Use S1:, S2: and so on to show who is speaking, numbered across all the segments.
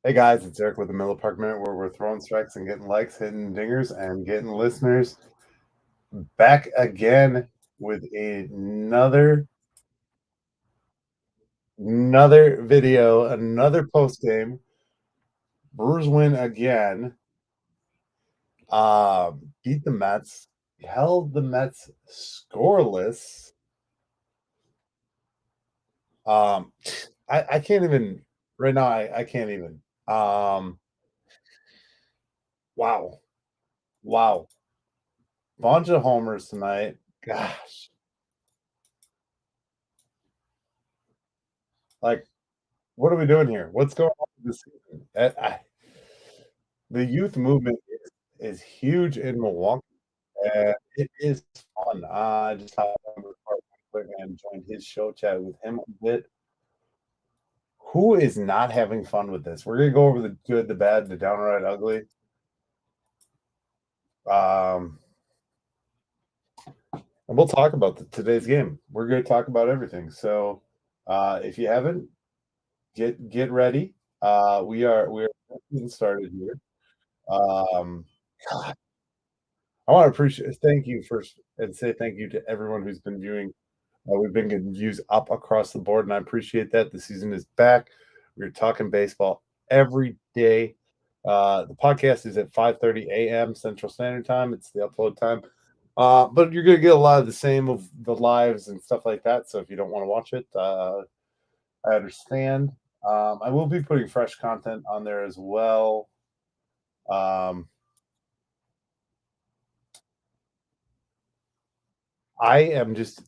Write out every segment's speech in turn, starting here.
S1: Hey guys, it's Eric with the Miller Park Minute, where we're throwing strikes and getting likes, hitting dingers, and getting listeners. Back again with another video, another post game. Brewers win again. Beat the Mets, held the Mets scoreless. Um, I can't even right now. I can't even. Um, wow, wow, bunch of homers tonight. Gosh, like what are we doing here? What's going on with this season? The youth movement is huge in Milwaukee, and it is fun. I just hopped on the car real quick and joined his show, chat with him a bit. Who is not having fun with this? We're gonna go over the good, the bad, the downright ugly. Um, and we'll talk about today's game. We're gonna talk about everything. So, if you haven't, get ready. We are getting started here. Um, I want to appreciate thank you first and say thank you to everyone who's been viewing. We've been getting views up across the board, and I appreciate that. The season is back. We're talking baseball every day. The podcast is at 5:30 a.m. Central Standard Time. It's the upload time. But you're going to get a lot of the same of the lives and stuff like that. So if you don't want to watch it, I understand. I will be putting fresh content on there as well. Um, I am just,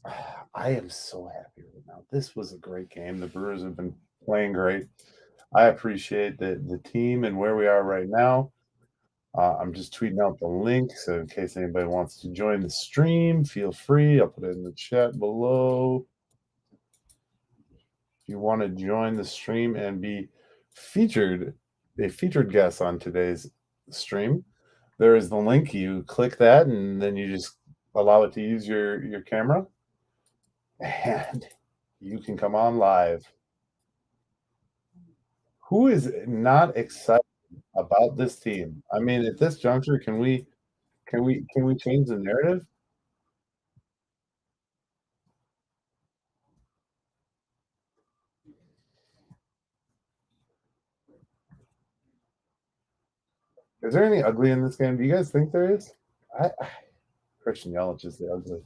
S1: I am so happy right now. This was a great game. The Brewers have been playing great. I appreciate the team and where we are right now. I'm just tweeting out the link, so in case anybody wants to join the stream, feel free. I'll put it in the chat below. If you want to join the stream and be featured, a featured guest on today's stream, there is the link. You click that, and then you just allow it to use your camera, and you can come on live. Who is not excited about this team? I mean, at this juncture, can we change the narrative? Is there any ugly in this game? Do you guys think there is? Christian Yelich is the ugly.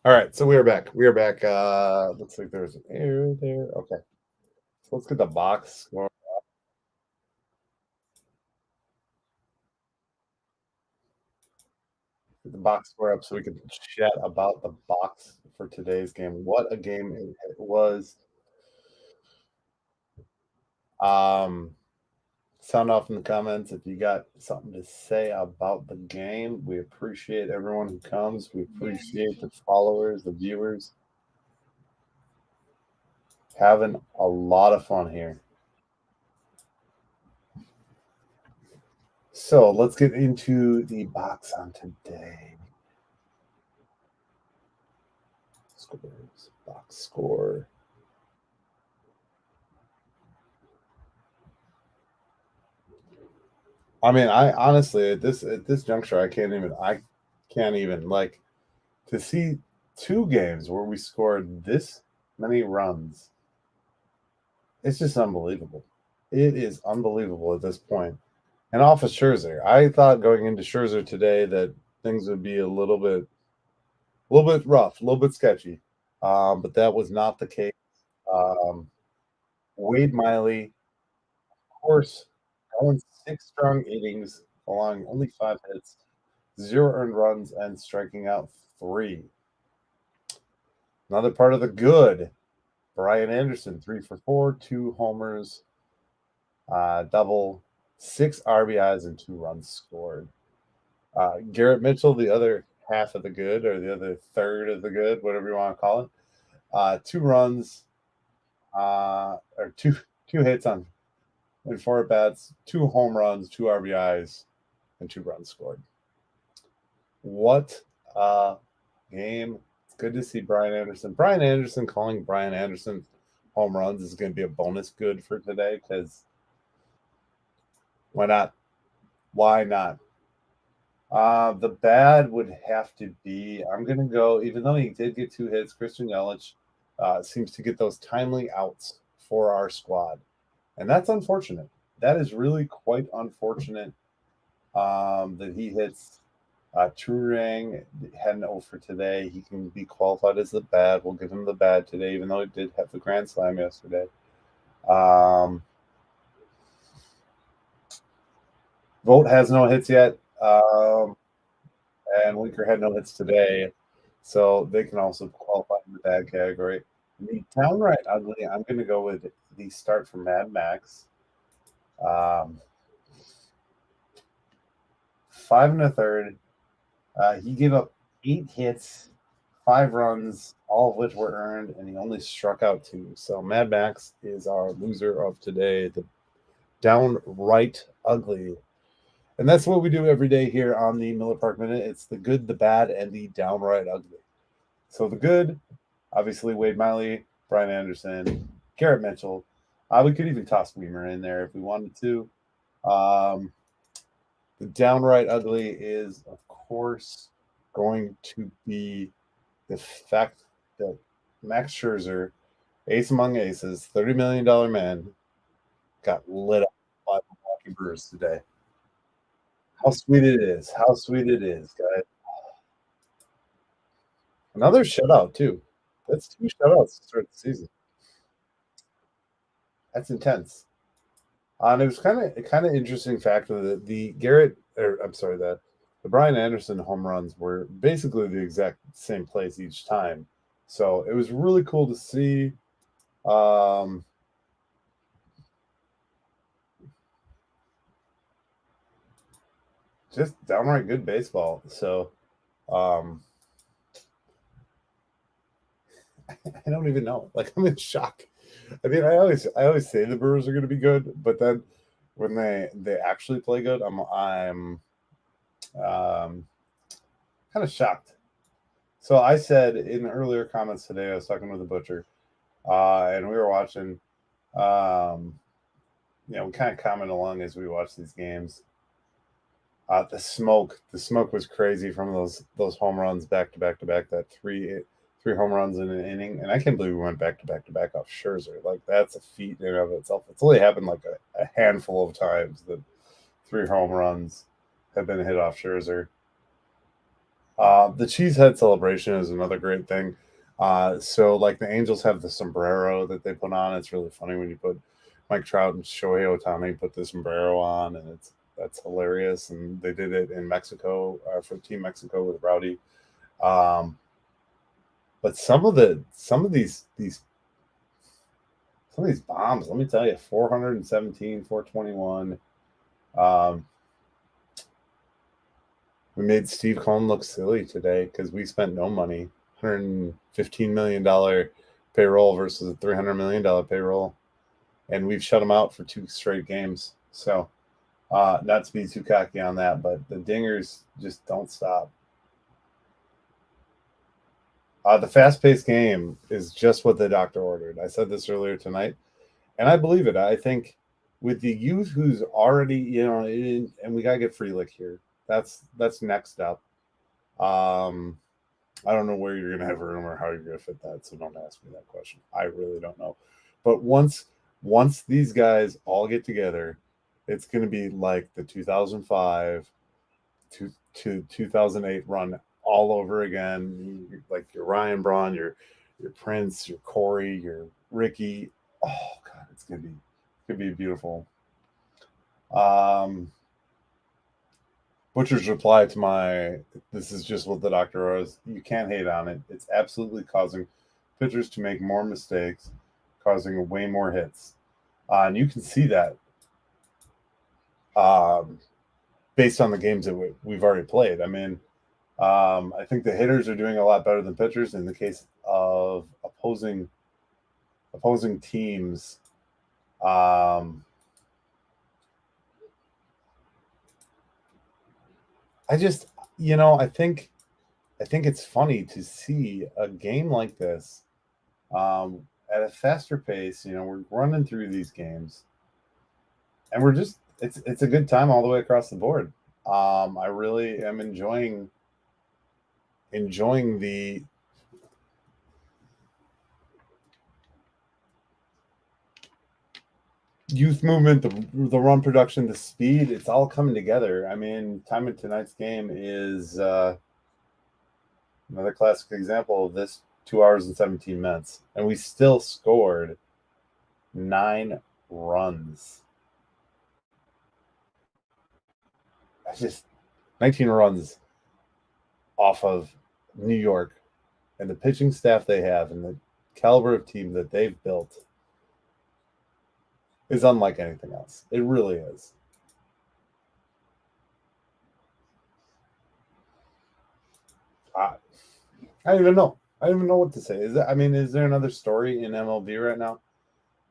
S1: All right, so we are back. We are back. Looks like there's an error there. Okay, so let's get the box score. Get the box score up so we can chat about the box for today's game. What a game it was. Um, Sound off in the comments if you got something to say about the game. We appreciate everyone who comes. We appreciate the followers, the viewers. Having a lot of fun here. So let's get into the box on today. Scores, box score. I mean, I honestly at this juncture, I can't even like to see two games where we scored this many runs. It's just unbelievable. It is unbelievable at this point. And off of Scherzer, I thought going into Scherzer today that things would be a little bit rough, a little bit sketchy. But that was not the case. Um, Wade Miley, of course, going 6 strong innings, allowing only 5 hits, 0 earned runs, and striking out 3. Another part of the good, Brian Anderson, 3 for 4, 2 homers, double, 6 RBIs, and 2 runs scored. Garrett Mitchell, the other. half of the good or the other third of the good, whatever you want to call it. 2 runs, or two hits on and 4 at-bats, 2 home runs, 2 RBIs, and 2 runs scored. What a game. It's good to see Brian Anderson. Brian Anderson calling Brian Anderson home runs is going to be a bonus good for today because why not? Why not? The bad would have to be, I'm going to go, even though he did get 2 hits, Christian Yelich seems to get those timely outs for our squad. And that's unfortunate. That is really quite unfortunate that he hits Turang, had an 0 for today. He can be qualified as the bad. We'll give him the bad today, even though he did have the grand slam yesterday. Vogt has no hits yet. And Winker had no hits today. So they can also qualify in the bad category. The downright ugly, I'm going to go with the start from Mad Max. 5 1/3. He gave up 8 hits, 5 runs, all of which were earned, and he only struck out 2. So Mad Max is our loser of today, the downright ugly. And that's what we do every day here on the Miller Park Minute. It's the good, the bad, and the downright ugly. So the good, obviously Wade Miley, Brian Anderson, Garrett Mitchell. We could even toss Weimer in there if we wanted to. The downright ugly is, of course, going to be the fact that Max Scherzer, ace among aces, $30 million man, got lit up by the Milwaukee Brewers today. How sweet it is. How sweet it is, guys. Another shutout, too. That's 2 shutouts to start the season. That's intense. And it was kind of interesting fact that the Brian Anderson home runs were basically the exact same place each time. So it was really cool to see. Just downright good baseball. So I don't even know. Like, I'm in shock. I mean, I always say the Brewers are going to be good, but then when they actually play good, I'm kind of shocked. So I said in earlier comments today, I was talking with the butcher, and we were watching. We kind of comment along as we watch these games. The smoke was crazy from those home runs back to back to back. That three home runs in an inning, and I can't believe we went back to back to back off Scherzer. Like, that's a feat in and of itself. It's only happened like a handful of times that 3 home runs have been hit off Scherzer. The cheesehead celebration is another great thing. So like the Angels have the sombrero that they put on. It's really funny when you put Mike Trout and Shohei Ohtani put the sombrero on, and that's hilarious. And they did it in Mexico for Team Mexico with Rowdy. But some of these bombs, let me tell you, 417, 421. We made Steve Cohen look silly today because we spent no money, $115 million payroll versus a $300 million payroll. And we've shut him out for 2 straight games. So not to be too cocky on that, but the dingers just don't stop. The fast-paced game is just what the doctor ordered. I said this earlier tonight, and I believe it. I think with the youth who's already, and we got to get Frelick here. That's next up. I don't know where you're going to have room or how you're going to fit that, so don't ask me that question. I really don't know. But once these guys all get together, it's going to be like the 2005 to 2008 run all over again. Like your Ryan Braun, your Prince, your Corey, your Ricky. Oh God, it's gonna be beautiful. Butcher's reply to this is just what the doctor was. You can't hate on it. It's absolutely causing pitchers to make more mistakes, causing way more hits. And you can see that based on the games that we've already played. I mean, I think the hitters are doing a lot better than pitchers in the case of opposing teams. I just, I think it's funny to see a game like this at a faster pace. We're running through these games, and we're just it's a good time all the way across the board. I really am enjoying the youth movement, the run production, the speed. It's all coming together. I mean, time of tonight's game is another classic example of this. 2 hours and 17 minutes, and we still scored 9 runs. That's just 19 runs off of New York, and the pitching staff they have and the caliber of team that they've built is unlike anything else. It really is. I don't even know. I don't even know what to say. Is there another story in MLB right now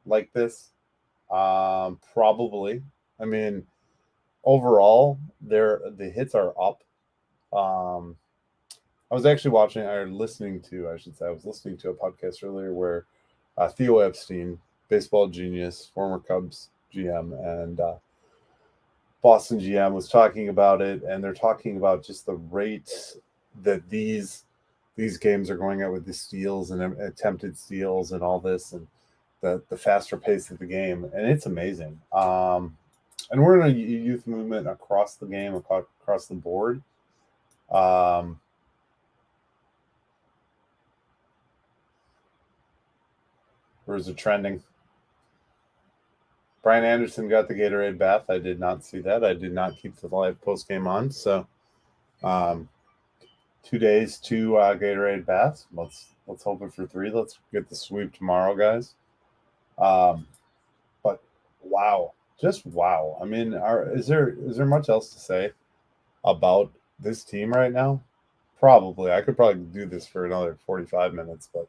S1: like this? Probably. I mean, overall, the hits are up. I was actually listening to a podcast earlier where Theo Epstein, baseball genius, former Cubs GM, and Boston GM, was talking about it, and they're talking about just the rate that these games are going at with the steals and attempted steals and all this, and the faster pace of the game, and it's amazing. And we're in a youth movement across the game, across the board. Where's it trending? Brian Anderson got the Gatorade bath. I did not see that. I did not keep the live post game on. So, 2 days, 2 Gatorade baths. Let's hope it for 3. Let's get the sweep tomorrow, guys. But wow, just wow. I mean, is there much else to say about this team right now? Probably. I could probably do this for another 45 minutes, but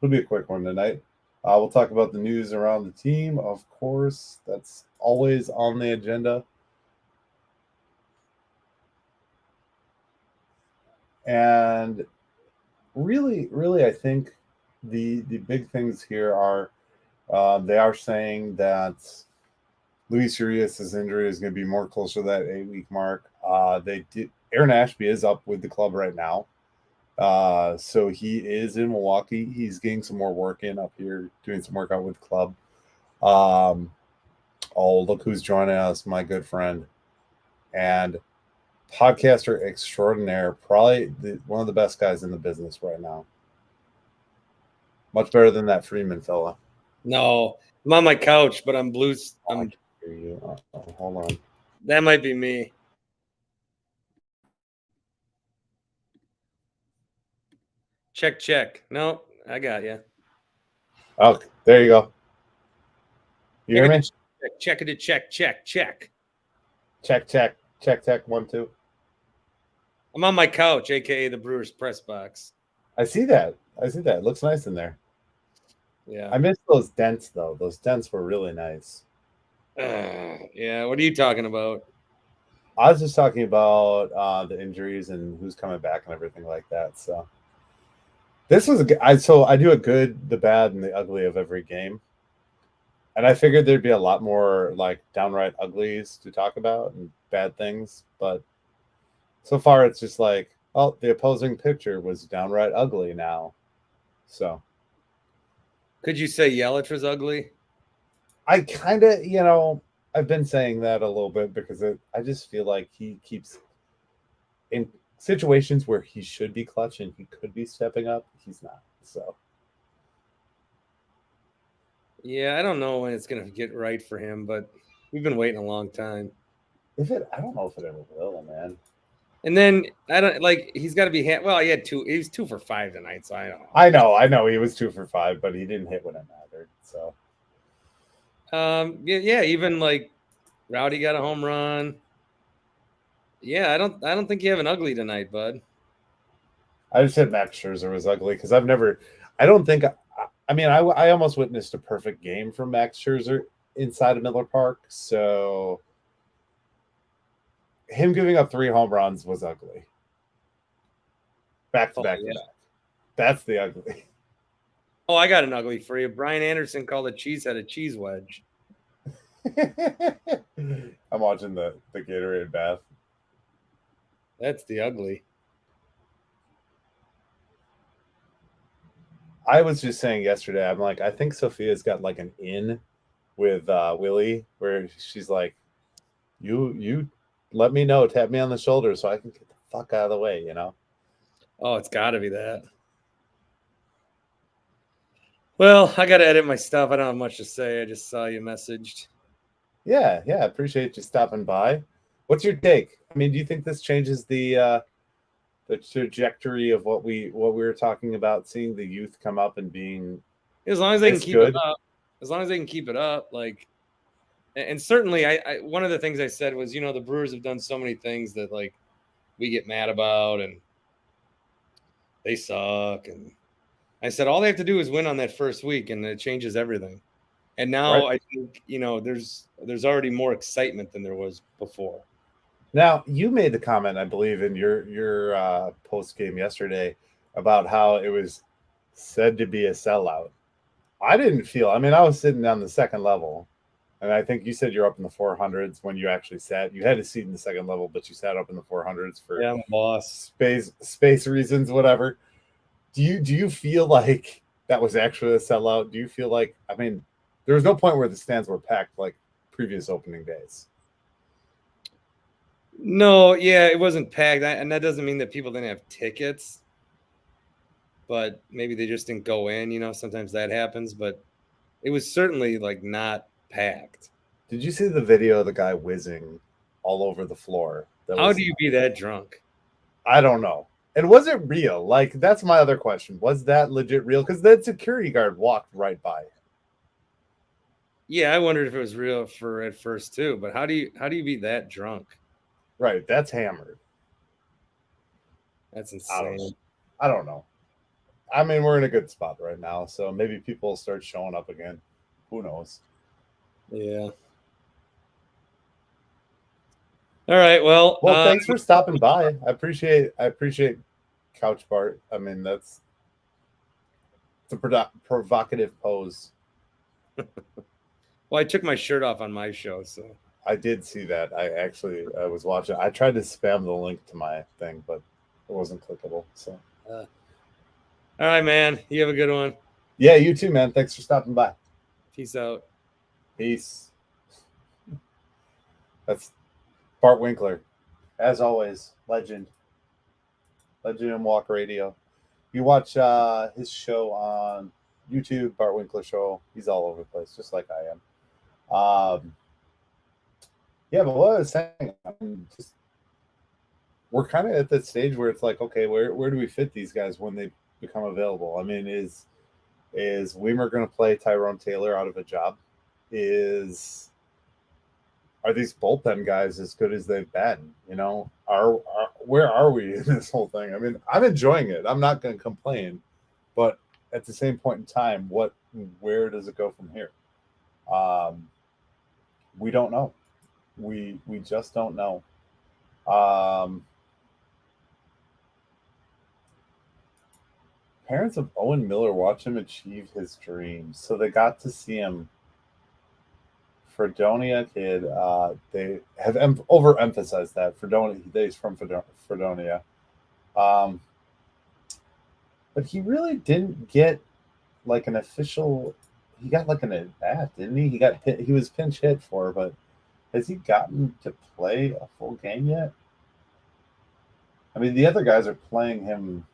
S1: it'll be a quick one tonight. We'll talk about the news around the team, of course. That's always on the agenda. And really, I think the big things here are they are saying that Luis Urias' injury is going to be more closer to that 8-week mark. Aaron Ashby is up with the club right now. So he is in Milwaukee. He's getting some more work in up here, doing some work out with the club. Look who's joining us, my good friend and podcaster extraordinaire, probably one of the best guys in the business right now. Much better than that Freeman fella.
S2: No, I'm on my couch, but I'm blue.
S1: I can hear you. Hold on.
S2: That might be me. Check. No, I got you.
S1: Oh, there you go. You hear me?
S2: Check.
S1: Check. 1, 2.
S2: I'm on my couch, aka the Brewers press box.
S1: I see that. It looks nice in there.
S2: Yeah.
S1: I missed those dents though. Those dents were really nice.
S2: Yeah. What are you talking about?
S1: I was just talking about the injuries and who's coming back and everything like that. So this was I do a good, the bad, and the ugly of every game. And I figured there'd be a lot more like downright uglies to talk about and bad things, but so far it's just like, oh, the opposing pitcher was downright ugly now. So
S2: could you say Yelich was ugly?
S1: I kind of, I've been saying that a little bit because I just feel like he keeps in situations where he should be clutch and he could be stepping up. He's not. So
S2: yeah, I don't know when it's going to get right for him, but we've been waiting a long time.
S1: I don't know if it ever will, man.
S2: And then he's got to be well. He was 2 for 5 tonight, so I don't know.
S1: I know he was 2 for 5, but he didn't hit when it mattered. So
S2: yeah, even like Rowdy got a home run. Yeah, I don't think you have an ugly tonight, bud.
S1: I just said Max Scherzer was ugly because I don't think, I almost witnessed a perfect game from Max Scherzer inside of Miller Park. So him giving up 3 home runs was ugly. Back to back to back. That's the ugly.
S2: Oh, I got an ugly for you. Brian Anderson called a cheesehead a cheese wedge.
S1: I'm watching the Gatorade bath.
S2: That's the ugly.
S1: I was just saying yesterday, I'm like, I think Sophia's got like an in with Willie where she's like, you let me know, tap me on the shoulder so I can get the fuck out of the way, you know?
S2: Oh, it's got to be that. Well, I got to edit my stuff. I don't have much to say. I just saw you messaged.
S1: Yeah, appreciate you stopping by. What's your take? I mean, do you think this changes the trajectory of what we were talking about, seeing the youth come up and being
S2: as long as they can keep it up, as long as they can keep it up, like, and certainly I one of the things I said was, the Brewers have done so many things that like we get mad about and they suck, and I said all they have to do is win on that first week and it changes everything. And now I think there's already more excitement than there was before.
S1: Now, you made the comment, I believe, in your post game yesterday about how it was said to be a sellout. I didn't feel. I mean, I was sitting on the second level, and I think you said you're up in the 400s when you actually sat. You had a seat in the second level, but you sat up in the 400s for
S2: I'm a boss.
S1: Space reasons, whatever. Do you feel like that was actually a sellout? Do you feel like, I mean, there was no point where the stands were packed like previous opening days?
S2: No, yeah, it wasn't packed, and that doesn't mean that people didn't have tickets, but maybe they just didn't go in. Sometimes that happens, but it was certainly like not packed.
S1: Did you see the video of the guy whizzing all over the floor?
S2: How do you be that drunk?
S1: I don't know. And was it real? Like, that's my other question. Was that legit real? Because that security guard walked right by him.
S2: Yeah, I wondered if it was real at first too. But how do you be that drunk?
S1: Right, that's hammered.
S2: That's insane.
S1: I don't know. I mean, we're in a good spot right now, so maybe people will start showing up again. Who knows?
S2: Yeah. All right. Well,
S1: thanks for stopping by. I appreciate Couch Bart. I mean, it's a provocative pose.
S2: Well, I took my shirt off on my show, so
S1: I did see that. I was watching. I tried to spam the link to my thing, but it wasn't clickable. So,
S2: all right, man. You have a good one.
S1: Yeah, you too, man. Thanks for stopping by.
S2: Peace out.
S1: Peace. That's Bart Winkler, as always, legend in Walk Radio. You watch his show on YouTube, Bart Winkler Show. He's all over the place, just like I am. Yeah, but what I was saying, we're kind of at that stage where it's like, okay, where do we fit these guys when they become available? I mean, is Weimer going to play Tyrone Taylor out of a job? Are these bullpen guys as good as they've been? Where are we in this whole thing? I mean, I'm enjoying it. I'm not going to complain, but at the same point in time, where does it go from here? We don't know. We just don't know. Parents of Owen Miller watch him achieve his dreams, so they got to see him. Fredonia kid, they have overemphasized that. He's from Fredonia. But he really didn't get like an official. He got like an at bat, didn't he? He was pinch hit for, but has he gotten to play a full game yet? I mean, the other guys are playing him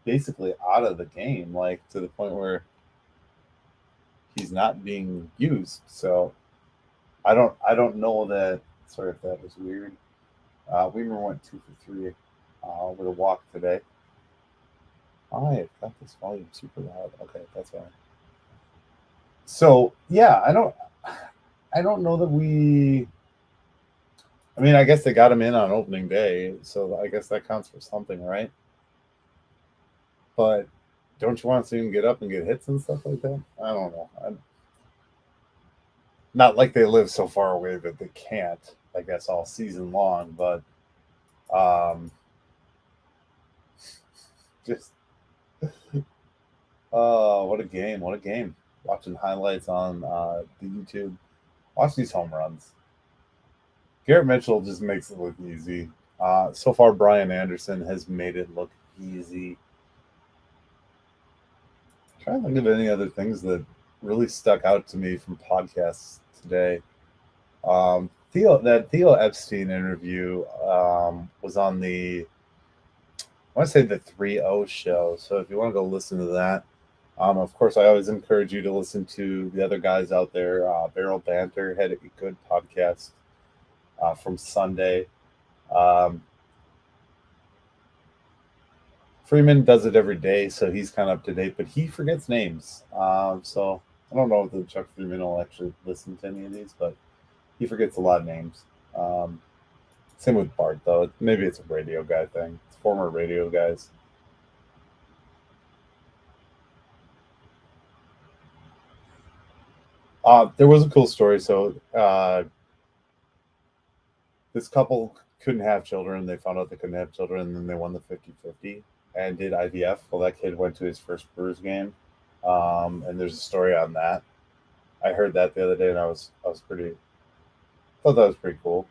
S1: basically out of the game, like to the point where he's not being used. So I don't know that. Sorry if that was weird. Weimer went 2 for 3 with a walk today. I've got this volume super loud. Okay, that's fine. So yeah, I don't know that we. I mean, I guess they got him in on opening day, so I guess that counts for something, right? but don't you want to see him get up and get hits and stuff like that? I don't know. Not like they live so far away that they can't, I guess, all season long, but just what a game. What a game. Watching highlights on the YouTube. Watch these home runs. Garrett Mitchell just makes it look easy. So far, Brian Anderson has made it look easy. I'm trying to think of any other things that really stuck out to me from podcasts today. Theo Epstein interview was on I want to say the 3-0 show. So if you want to go listen to that, of course, I always encourage you to listen to the other guys out there. Barrel Banter had a good podcast from Sunday. Freeman does it every day, so he's kind of up to date, but he forgets names. So I don't know if Chuck Freeman will actually listen to any of these, but he forgets a lot of names. Same with Bart, though. Maybe it's a radio guy thing. It's former radio guys. There was a cool story. So this couple couldn't have children. They found out they couldn't have children, and then they won the 50-50 and did IVF. Well, that kid went to his first Brewers game, and there's a story on that. I heard that the other day, and I thought that was pretty cool.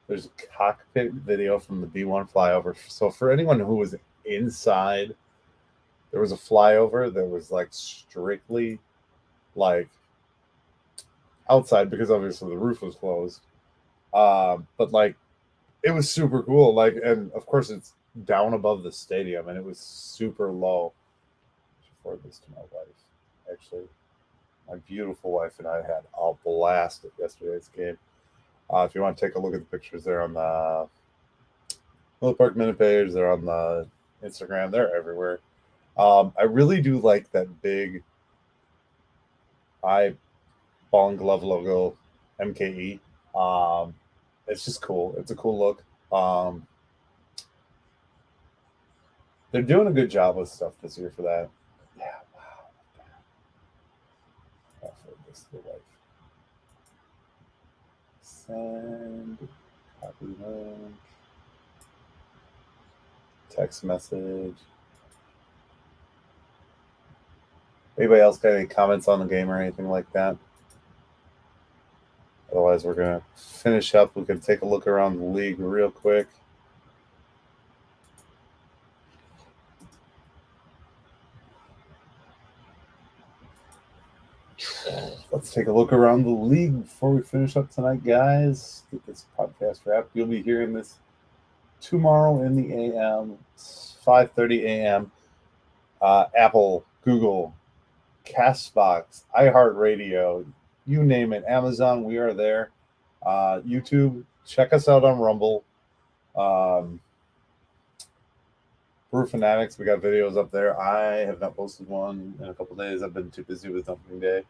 S1: There's a cockpit video from the B1 flyover. So for anyone who was inside, there was a flyover that was like strictly like outside because obviously the roof was closed. But like it was super cool. Like, and of course it's down above the stadium and it was super low. I should forward this to my wife. Actually, my beautiful wife and I had a blast at yesterday's game. If you want to take a look at the pictures, they're on the Miller Park Minute page. They're on the Instagram. They're everywhere. I really do like that big ball and glove logo, MKE. It's just cool. It's a cool look. They're doing a good job with stuff this year for that. Yeah, wow. I'll forward this to the wife. Send. Copy link. Text message. Anybody else got any comments on the game or anything like that? Otherwise, we're going to finish up. We can take a look around the league real quick. Let's take a look around the league before we finish up tonight, guys. Get this podcast wrapped. You'll be hearing this tomorrow in the AM, 5:30 a.m. Apple, Google, Castbox, iHeartRadio, you name it. Amazon, we are there. YouTube, check us out on Rumble. Brew Fanatics, we got videos up there. I have not posted one in a couple days. I've been too busy with opening day.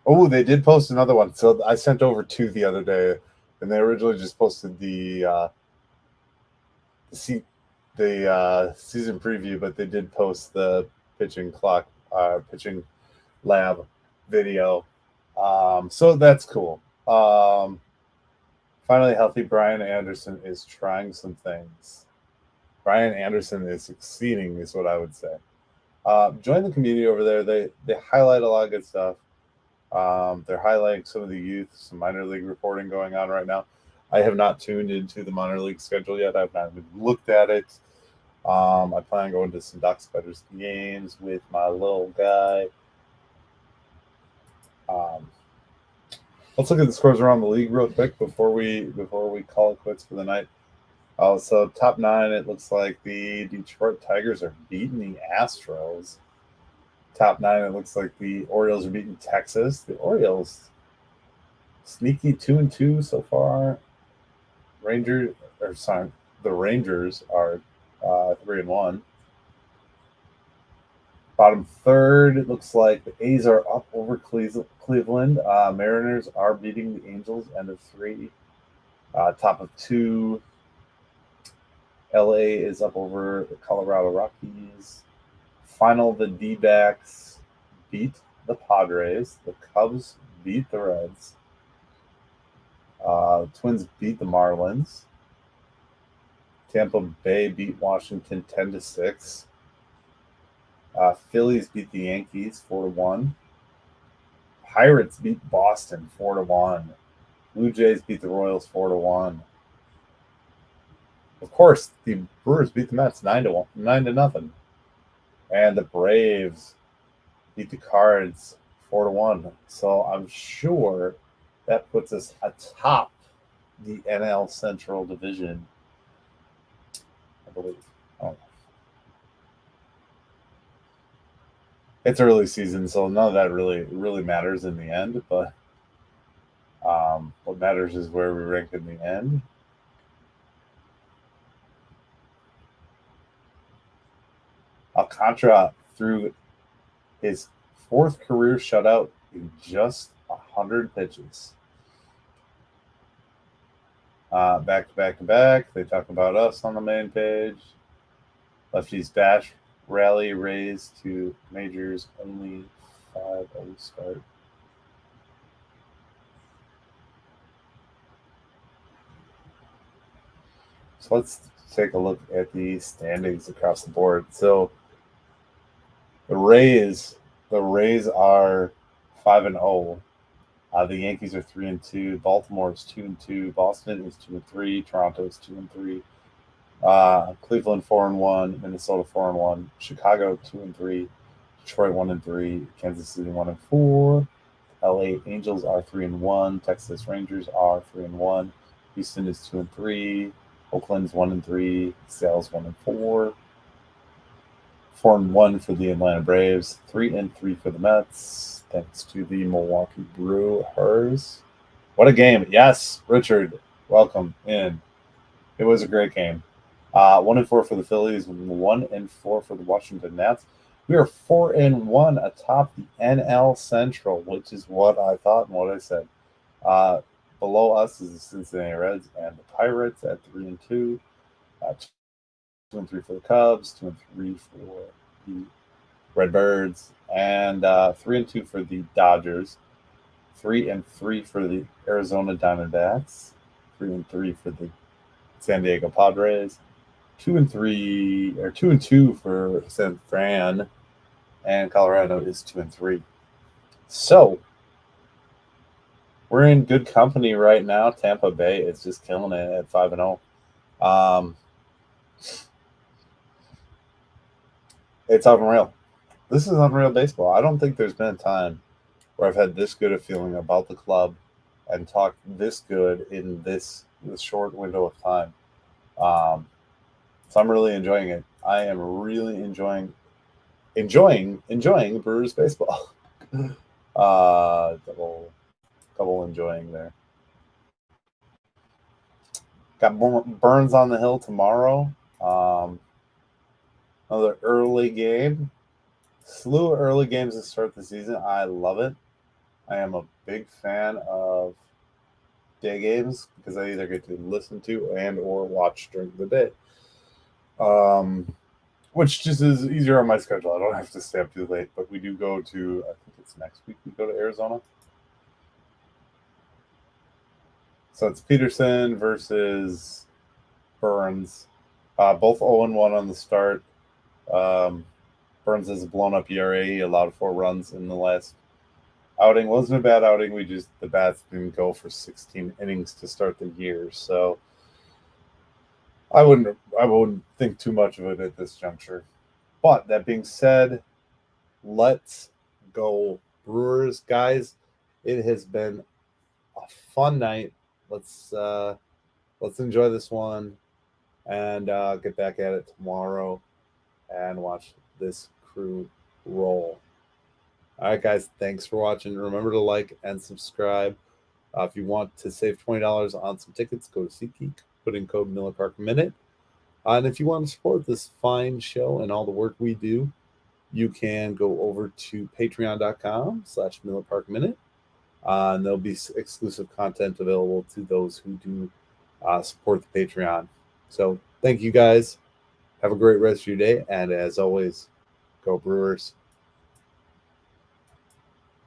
S1: Oh, they did post another one. So I sent over two the other day, and they originally just posted the season preview, but they did post the pitching lab video. So that's cool. Finally healthy, Brian Anderson is trying some things. Brian Anderson is succeeding, is what I would say. Join the community over there. They highlight a lot of good stuff. They're highlighting some of the youth, some minor league reporting going on right now. I have not tuned into the minor league schedule yet. I've not even looked at it. I plan on going to some Doc Spiders games with my little guy. Let's look at the scores around the league real quick before we call it quits for the night. So top 9, it looks like the Detroit Tigers are beating the Astros. Top 9, it looks like the Orioles are beating Texas. The Orioles sneaky 2-2 so far. The Rangers are 3-1. Bottom 3rd, it looks like the A's are up over Cleveland. Mariners are beating the Angels, end of 3. Top of 2, LA is up over the Colorado Rockies. Final, the D-backs beat the Padres. The Cubs beat the Reds. Twins beat the Marlins. Tampa Bay beat Washington 10-6. Phillies beat the Yankees 4-1. Pirates beat Boston 4-1. Blue Jays beat the Royals 4-1. Of course, the Brewers beat the Mets 9-0. And the Braves beat the Cards 4-1. So I'm sure that puts us atop the NL Central Division, I believe. Oh. It's early season, so none of that really matters in the end. But what matters is where we rank in the end. Alcantara threw his fourth career shutout in just 100 pitches. Back to back to back. They talk about us on the main page. Lefties bash rally raised to majors only 5-0 start. So let's take a look at the standings across the board. So the Rays are 5-0. The Yankees are 3-2. Baltimore is 2-2. Boston is 2-3. Toronto is 2-3. Cleveland 4-1. Minnesota 4-1. Chicago 2-3. Detroit 1-3. Kansas City 1-4. LA Angels are 3-1. Texas Rangers are 3-1. Houston is 2-3. Oakland's 1-3. Seattle's 1-4. 4-1 for the Atlanta Braves. 3-3 for the Mets. Thanks to the Milwaukee Brewers. What a game. Yes, Richard, welcome in. It was a great game. 1-4 for the Phillies, 1-4 for the Washington Nats. We are 4-1 atop the NL Central, which is what I thought and what I said. Below us is the Cincinnati Reds and the Pirates at 3-2. 2-3 for the Cubs, 2-3 for the Redbirds, and 3-2 for the Dodgers, 3-3 for the Arizona Diamondbacks, 3-3 for the San Diego Padres, 2-2 for San Fran, and Colorado is 2-3. So we're in good company right now. Tampa Bay is just killing it at 5-0. It's unreal. This is unreal baseball. I don't think there's been a time where I've had this good a feeling about the club and talked this good in this short window of time. So I'm really enjoying it. I am really enjoying Brewers baseball. Double enjoying there. Got Burns on the Hill tomorrow. Another early game. Slew of early games to start the season. I love it. I am a big fan of day games because I either get to listen to and or watch during the day. Which just is easier on my schedule. I don't have to stay up too late, but we do go to, I think it's next week, we go to Arizona. So it's Peterson versus Burns. Both 0-1 on the start. Burns has a blown up ERA. He allowed 4 runs in the last outing. Wasn't a bad outing. The bats didn't go for 16 innings to start the year. So I wouldn't think too much of it at this juncture. But that being said, let's go Brewers, guys. It has been a fun night. Let's enjoy this one and get back at it tomorrow and watch this crew roll. All right, guys, thanks for watching. Remember to like and subscribe. If you want to save $20 on some tickets, go to SeatGeek, put in code Miller Park Minute. And if you want to support this fine show and all the work we do, you can go over to patreon.com/Miller Park Minute. And there'll be exclusive content available to those who do support the Patreon. So Thank you guys. Have a great rest of your day. And as always, go Brewers.